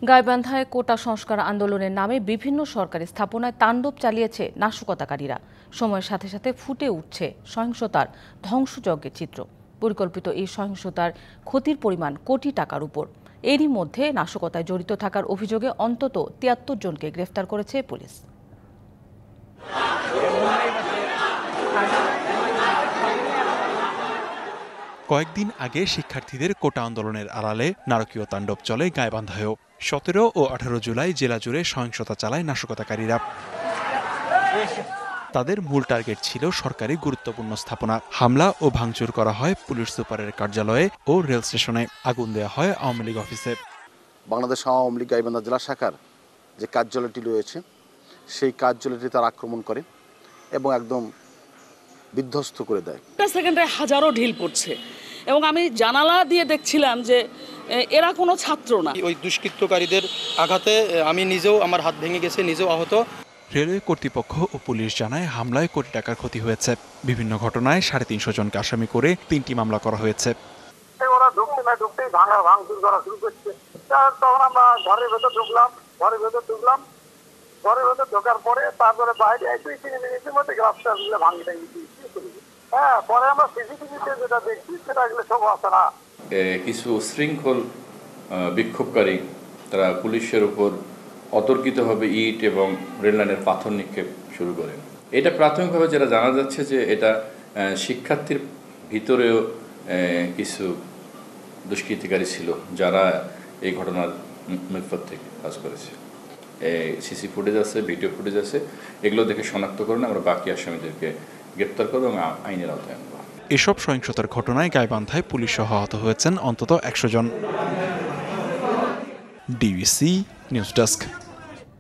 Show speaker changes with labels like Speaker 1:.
Speaker 1: গাইবান্ধায় কোটা সংস্কার আন্দোলনের নামে বিভিন্ন সরকারি স্থাপনায় তাণ্ডব চালিয়েছে নাশকতাকারীরা। সময়ের সাথে সাথে ফুটে উঠছে সহিংসতার ধ্বংসযজ্ঞের চিত্র। পরিকল্পিত এই সহিংসতার ক্ষতির পরিমাণ কোটি টাকার উপর। এরই মধ্যে নাশকতায় জড়িত থাকার অভিযোগে অন্তত ৭৩ জনকে গ্রেফতার করেছে পুলিশ।
Speaker 2: কয়েকদিন আগে শিক্ষার্থীদের কোটা আন্দোলনের আড়ালে নারকীয় তাণ্ডব চলে গাইবান্ধায়ও। ১৭ ও ১৮ জুলাই জেলা জুড়ে সহিংসতা চালায় নাশকতাকারীরা। তাদের মূল টার্গেট ছিল সরকারি গুরুত্বপূর্ণ স্থাপনা। হামলা ও ভাঙচুর করা হয় পুলিশ সুপারের কার্যালয়ে ও রেল স্টেশনে। আগুন দেওয়া হয় আওয়ামী লীগ অফিসে।
Speaker 3: বাংলাদেশ আওয়ামী লীগ গাইবান্ধা জেলা শাখার যে কার্যালয়টি রয়েছে সেই কার্যালয়টি তারা আক্রমণ করে এবং একদম বিধ্বস্ত করে দেয়।
Speaker 4: একটা সেকেন্ডে হাজারো ঢিল পড়ছে এবং আমি জানালা দিয়ে দেখছিলাম যে এরা কোনো ছাত্র না।
Speaker 5: ওই দুষ্কৃতকারীদের আঘাতে আমি নিজেও, আমার হাত ভেঙে গেছে, নিজেও আহত।
Speaker 2: রেলওয়ে কর্তৃপক্ষ ও পুলিশ জানায় হামলায় কোটি টাকার ক্ষতি হয়েছে। বিভিন্ন ঘটনায় 350 জনকে আসামি করে 3টি মামলা করা হয়েছে।
Speaker 6: ওরা ঢুকতেই ভাঙচুর করা শুরু করছে। তখন আমরা ঘরের ভেতর ঢুকলাম। ঘরের ভেতর ঢোকার পরে তারপরে বাইরে 2-3 মিনিটের মধ্যে গ্লাসটা ভাঙি টাঙি পরে আমরা সিসিটিভিতে যেটা দেখছি সেটা আসলে সব আছে না।
Speaker 7: কিছু উশৃঙ্খল বিক্ষোভকারী তারা পুলিশের উপর অতর্কিতভাবে ইট এবং রেললাইনের পাথর নিক্ষেপ শুরু করেন। এটা প্রাথমিকভাবে যেটা জানা যাচ্ছে যে এটা শিক্ষার্থীর ভিতরেও কিছু দুষ্কৃতিকারী ছিল যারা এই ঘটনার নেপথ্য থেকে কাজ করেছে। সিসি ফুটেজ আছে, ভিডিও ফুটেজ আছে, এগুলো দেখে শনাক্ত করে আমরা বাকি আসামিদেরকে গ্রেপ্তার করব এবং আইনের আওতায় আনব।
Speaker 2: এসব সহিংসতার ঘটনায় গাইবান্ধায় পুলিশ সহ আহত হয়েছেন অন্তত 100 জন। DBC news desk.